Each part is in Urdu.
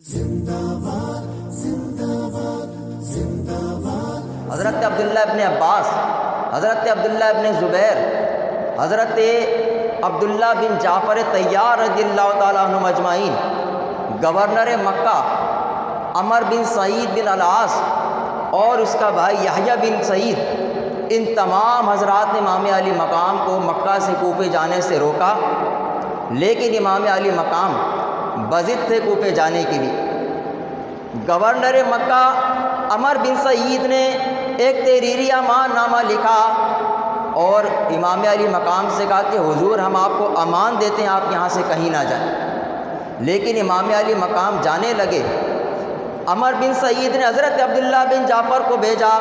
حضرت عبداللہ ابن عباس، حضرت عبداللہ ابن زبیر، حضرت عبداللہ بن جعفر طیار رضی اللہ تعالیٰ عنہم اجمعین، گورنر مکہ عمر بن سعید بن العاص اور اس کا بھائی یحییٰ بن سعید، ان تمام حضرات نے امام علی مقام کو مکہ سے کوفے جانے سے روکا، لیکن امام علی مقام بضد تھے کوفے جانے کے لیے۔ گورنر مکہ عمر بن سعید نے ایک تحریری امان نامہ لکھا اور امام علی مقام سے کہا کہ حضور ہم آپ کو امان دیتے ہیں، آپ یہاں سے کہیں نہ جائیں۔ لیکن امام علی مقام جانے لگے۔ عمر بن سعید نے حضرت عبداللہ بن جعفر کو بھیجا،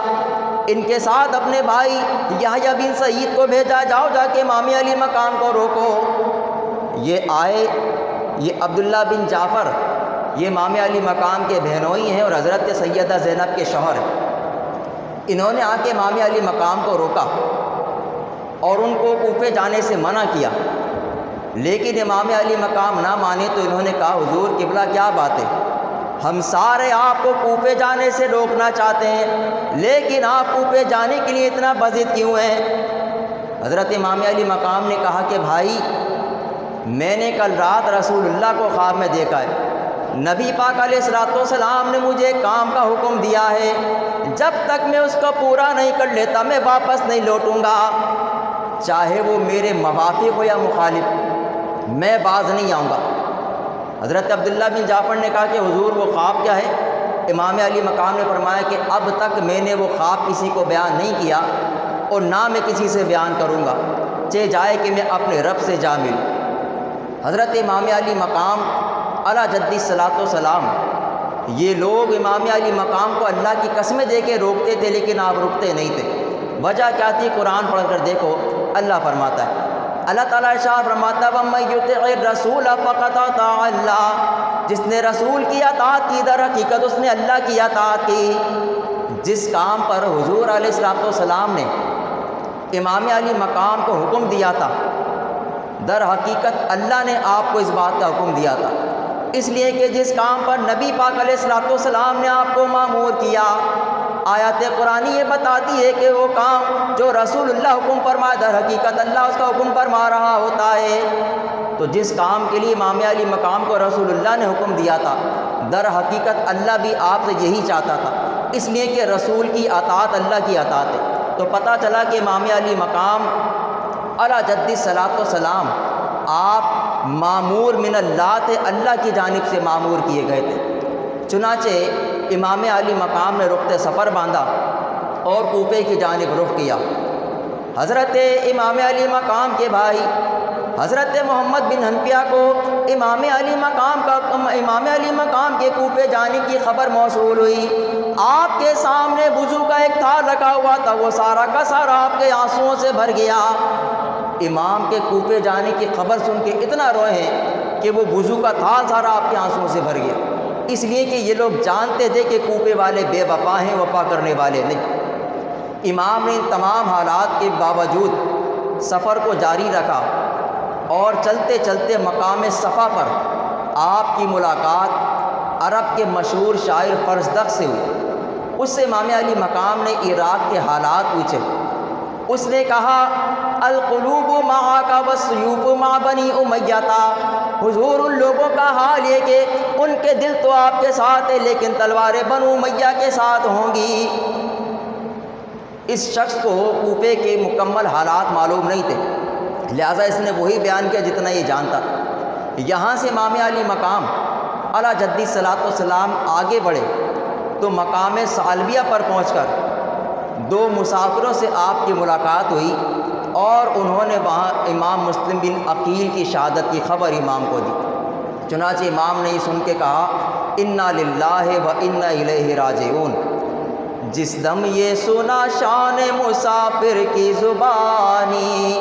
ان کے ساتھ اپنے بھائی یحییٰ بن سعید کو بھیجا، جاؤ جا کے امام علی مقام کو روکو۔ یہ آئے، یہ عبداللہ بن جعفر یہ امام علی مقام کے بہنوئی ہیں اور حضرت سیدہ زینب کے شوہر ہیں۔ انہوں نے آ کے امام علی مقام کو روکا اور ان کو کوفے جانے سے منع کیا، لیکن امام علی مقام نہ مانے تو انہوں نے کہا حضور قبلہ کیا بات ہے، ہم سارے آپ کو کوفے جانے سے روکنا چاہتے ہیں، لیکن آپ کوفے جانے کے لیے اتنا بضد کیوں ہیں؟ حضرت امام علی مقام نے کہا کہ بھائی میں نے کل رات رسول اللہ کو خواب میں دیکھا ہے، نبی پاک علیہ الصلوۃ والسلام نے مجھے ایک کام کا حکم دیا ہے، جب تک میں اس کو پورا نہیں کر لیتا میں واپس نہیں لوٹوں گا، چاہے وہ میرے موافق ہو یا مخالف، میں باز نہیں آؤں گا۔ حضرت عبداللہ بن جعفر نے کہا کہ حضور وہ خواب کیا ہے؟ امام علی مقام نے فرمایا کہ اب تک میں نے وہ خواب کسی کو بیان نہیں کیا اور نہ میں کسی سے بیان کروں گا، چاہے جائے کہ میں اپنے رب سے جا ملوں۔ حضرت امام علی مقام علی جدی الصلاۃ والسلام، یہ لوگ امام علی مقام کو اللہ کی قسمیں دے کے روکتے تھے، لیکن آپ رکتے نہیں تھے۔ وجہ کیا تھی؟ قرآن پڑھ کر دیکھو، اللہ فرماتا ہے، اللہ تعالیٰ ارشاد فرماتا ہے وَمَن یُطِعِ الرَّسُولَ فَقَدْ أَطَاعَ اللَّهَ، جس نے رسول کی اطاعت کی در حقیقت اس نے اللہ کی اطاعت کی۔ جس کام پر حضور علیہ الصلوۃ والسلام نے امام علی مقام کو حکم دیا تھا، در حقیقت اللہ نے آپ کو اس بات کا حکم دیا تھا، اس لیے کہ جس کام پر نبی پاک علیہ الصلوۃ والسلام نے آپ کو مامور کیا، آیات قرآنی یہ بتاتی ہے کہ وہ کام جو رسول اللہ حکم فرمائے در حقیقت اللہ اس کا حکم فرما رہا ہوتا ہے۔ تو جس کام کے لیے امام علی مقام کو رسول اللہ نے حکم دیا تھا، در حقیقت اللہ بھی آپ سے یہی چاہتا تھا، اس لیے کہ رسول کی اطاعت اللہ کی اطاعت ہے۔ تو پتہ چلا کہ امام علی مقام علی جدی الصلاۃ والسلام آپ مامور من اللہ تھے، اللہ کی جانب سے مامور کیے گئے تھے۔ چنانچہ امام علی مقام نے رخت سفر باندھا اور کوفے کی جانب رخ کیا۔ حضرت امام علی مقام کے بھائی حضرت محمد بن حنفیہ کو امام علی مقام کے کوفے جانے کی خبر موصول ہوئی۔ آپ کے سامنے وضو کا ایک تھال رکھا ہوا تھا، وہ سارا کا سارا آپ کے آنسوؤں سے بھر گیا۔ امام کے کوفے جانے کی خبر سن کے اتنا روئے ہیں کہ وہ وضو کا تھال سارا آپ کے آنسوؤں سے بھر گیا، اس لیے کہ یہ لوگ جانتے تھے کہ کوفے والے بے وفا ہیں، وفا کرنے والے نہیں۔ امام نے ان تمام حالات کے باوجود سفر کو جاری رکھا اور چلتے چلتے مقام صفا پر آپ کی ملاقات عرب کے مشہور شاعر فرزدق سے ہوئی۔ اس سے امام علی مقام نے عراق کے حالات پوچھے۔ اس نے کہا القلوب معک والسیوف مع بنی امیہ، حضور ان لوگوں کا حال یہ کہ ان کے دل تو آپ کے ساتھ ہے لیکن تلواریں بنو امیہ کے ساتھ ہوں گی۔ اس شخص کو کوفے کے مکمل حالات معلوم نہیں تھے، لہٰذا اس نے وہی بیان کیا جتنا یہ جانتا۔ یہاں سے امام علی مقام علی جدی الصلاۃ والسلام آگے بڑھے تو مقام ثعلبیہ پر پہنچ کر دو مسافروں سے آپ کی ملاقات ہوئی اور انہوں نے وہاں امام مسلم بن عقیل کی شہادت کی خبر امام کو دی۔ چنانچہ امام نے یہ سن کے کہا انا للہ و انا الیہ راجعون، جس دم یہ سنا شان مسافر کی زبانی،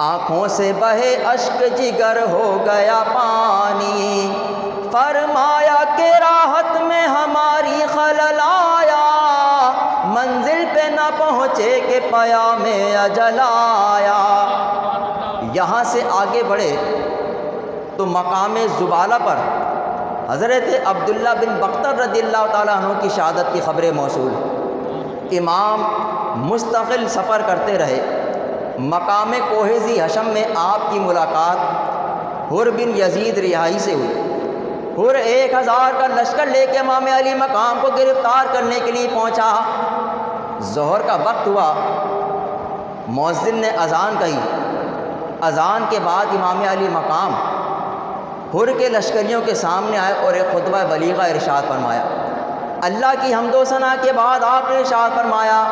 آنکھوں سے بہے اشک جگر ہو گیا پانی، فرمایا کہ راحت میں ہماری خلل آیا، منزل پہ نہ پہنچے کہ پیام اجل آیا۔ یہاں سے آگے بڑھے تو مقام زبالہ پر حضرت عبداللہ بن بختر رضی اللہ تعالیٰ عنہ کی شہادت کی خبریں موصول ہیں۔ امام مستقل سفر کرتے رہے، مقام کوہ ذی حشم میں آپ کی ملاقات حر بن یزید رہائی سے ہوئی۔ حر 1000 کا لشکر لے کے امام علی مقام کو گرفتار کرنے کے لیے پہنچا۔ ظہر کا وقت ہوا، مؤذن نے اذان کہی۔ اذان کے بعد امام علی مقام حر کے لشکریوں کے سامنے آئے اور ایک خطبہ بلیغہ ارشاد فرمایا۔ اللہ کی حمد و ثنا کے بعد آپ نے ارشاد فرمایا،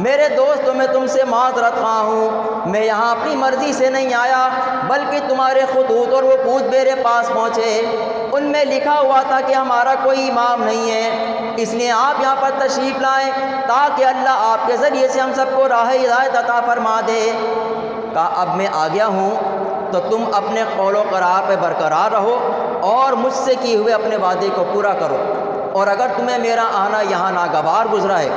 میرے دوستوں میں تم سے معذرت خواہ ہوں، میں یہاں اپنی مرضی سے نہیں آیا بلکہ تمہارے خطوط اور وفود میرے پاس پہنچے، ان میں لکھا ہوا تھا کہ ہمارا کوئی امام نہیں ہے، اس لیے آپ یہاں پر تشریف لائیں تاکہ اللہ آپ کے ذریعے سے ہم سب کو راہ ہدایت عطا فرما دے۔ کہا اب میں آ گیا ہوں تو تم اپنے قول و قرار پہ برقرار رہو اور مجھ سے کیے ہوئے اپنے وعدے کو پورا کرو، اور اگر تمہیں میرا آنا یہاں ناگوار گزرا ہے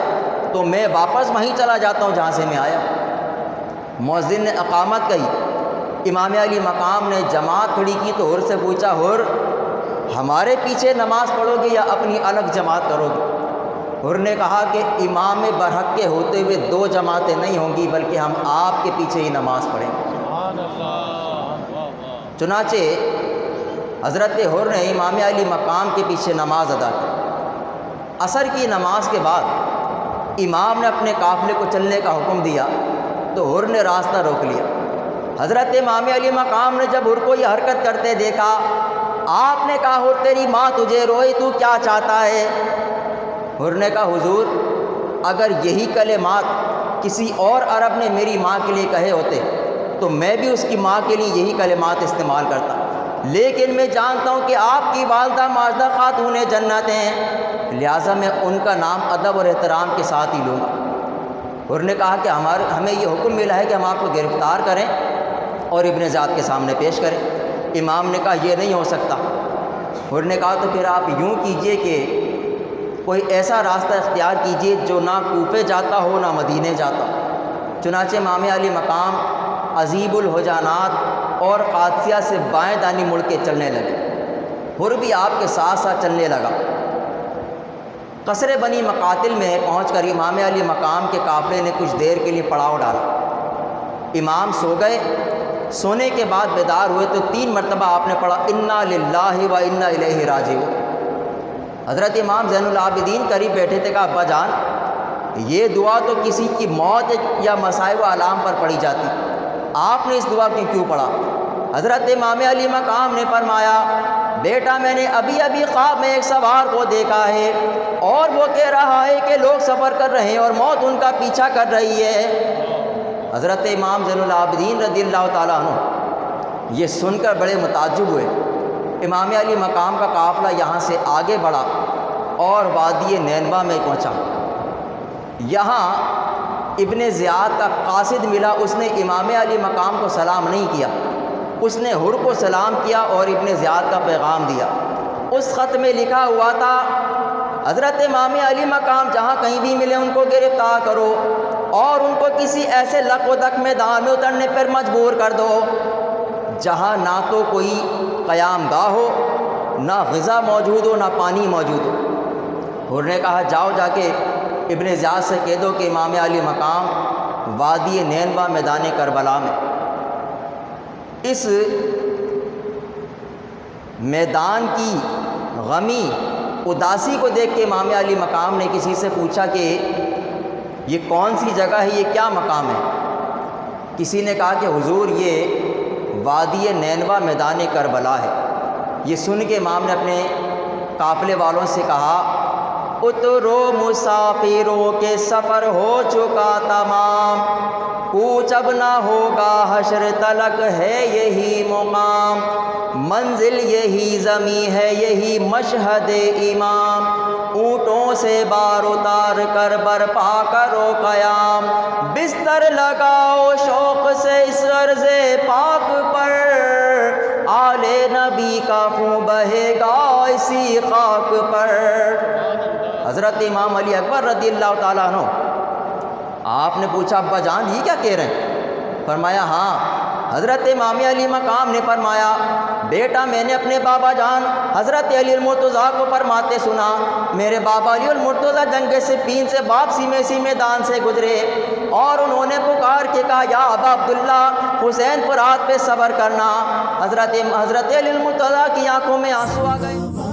تو میں واپس وہیں چلا جاتا ہوں جہاں سے میں آیا۔ مؤذن نے اقامت کہی، امام علی مقام نے جماعت کھڑی کی تو حر سے پوچھا، حر ہمارے پیچھے نماز پڑھو گے یا اپنی الگ جماعت کرو گے؟ حر نے کہا کہ امام برحق کے ہوتے ہوئے 2 جماعتیں نہیں ہوں گی بلکہ ہم آپ کے پیچھے ہی نماز پڑھیں گے۔ چنانچہ حضرت حر نے امام علی مقام کے پیچھے نماز ادا کی۔ عصر کی نماز کے بعد امام نے اپنے قافلے کو چلنے کا حکم دیا تو حر نے راستہ روک لیا۔ حضرت امام علی مقام نے جب حر کو یہ حرکت کرتے دیکھا، آپ نے کہا، حر تیری ماں تجھے روئی، تو کیا چاہتا ہے؟ حر نے کہا، حضور اگر یہی کلمات کسی اور عرب نے میری ماں کے لیے کہے ہوتے تو میں بھی اس کی ماں کے لیے یہی کلمات استعمال کرتا، لیکن میں جانتا ہوں کہ آپ کی والدہ ماجدہ خاتون جنت ہیں، لہٰذا میں ان کا نام ادب اور احترام کے ساتھ ہی لوں گا۔ حر نے کہا کہ ہمیں یہ حکم ملا ہے کہ ہم آپ کو گرفتار کریں اور ابن زیاد کے سامنے پیش کریں۔ امام نے کہا یہ نہیں ہو سکتا۔ حر نے کہا تو پھر آپ یوں کیجئے کہ کوئی ایسا راستہ اختیار کیجئے جو نہ کوفے جاتا ہو نہ مدینے جاتا ہو۔ چنانچہ امام علی مقام عزیب الحجانات اور قادسیہ سے بائیں دانی مڑ کے چلنے لگے۔ حر بھی آپ کے ساتھ ساتھ چلنے لگا۔ قصر بنی مقاتل میں پہنچ کر امام علی مقام کے قافلے نے کچھ دیر کے لیے پڑاؤ ڈالا۔ امام سو گئے، سونے کے بعد بیدار ہوئے تو 3 مرتبہ آپ نے پڑھا، انا للہ و انا الیہ راجعون۔ حضرت امام زین العابدین قریب بیٹھے تھے، کہا ابا جان یہ دعا تو کسی کی موت یا مصائب و علام پر پڑھی جاتی، آپ نے اس دعا کو کیوں پڑھا؟ حضرت امام علی مقام نے فرمایا، بیٹا میں نے ابھی خواب میں ایک سوار کو دیکھا ہے اور وہ کہہ رہا ہے کہ لوگ سفر کر رہے ہیں اور موت ان کا پیچھا کر رہی ہے۔ حضرت امام زین العابدین رضی اللہ تعالیٰ عنہ یہ سن کر بڑے متعجب ہوئے۔ امام علی مقام کا قافلہ یہاں سے آگے بڑھا اور وادی نینوا میں پہنچا۔ یہاں ابن زیاد کا قاصد ملا، اس نے امام علی مقام کو سلام نہیں کیا، اس نے حر کو سلام کیا اور ابن زیاد کا پیغام دیا۔ اس خط میں لکھا ہوا تھا، حضرت امام علی مقام جہاں کہیں بھی ملے ان کو گرفتار کرو اور ان کو کسی ایسے لق و دق میدان میں اترنے پر مجبور کر دو جہاں نہ تو کوئی قیام گاہ ہو، نہ غذا موجود ہو، نہ پانی موجود ہو۔ حر نے کہا جاؤ جا کے ابن زیاد سے کہہ دو کہ امام علی مقام وادی نینوا میدان کربلا میں اس میدان کی غمی اداسی کو دیکھ کے امام علی مقام نے کسی سے پوچھا کہ یہ کون سی جگہ ہے، یہ کیا مقام ہے؟ کسی نے کہا کہ حضور یہ وادی نینوا میدان کربلا ہے۔ یہ سن کے امام نے اپنے قافلے والوں سے کہا اترو مسافروں کے سفر ہو چکا تمام، کوچ اب نہ ہوگا حشر تلک ہے یہی مقام، منزل یہی زمیں ہے یہی مشہد امام، اونٹوں سے بار اتار کر برپا کرو قیام، بستر لگاؤ شوق سے اس عرض پاک پر، آل نبی کا خون بہے گا اسی خاک پر۔ حضرت امام علی اکبر رضی اللہ تعالیٰ عنہ آپ نے پوچھا ابا جان یہ کیا کہہ رہے ہیں؟ فرمایا ہاں۔ حضرت امام علی مقام نے فرمایا بیٹا میں نے اپنے بابا جان حضرت علی المرتضیٰ کو فرماتے سنا، میرے بابا علی المرتضیٰ جنگ صفین سے واپسی میں اسی میدان سے گزرے اور انہوں نے پکار کے کہا یا ابا عبداللہ حسین فرات پہ صبر کرنا۔ حضرت علی المرتضیٰ کی آنکھوں میں آنسو آ گئے۔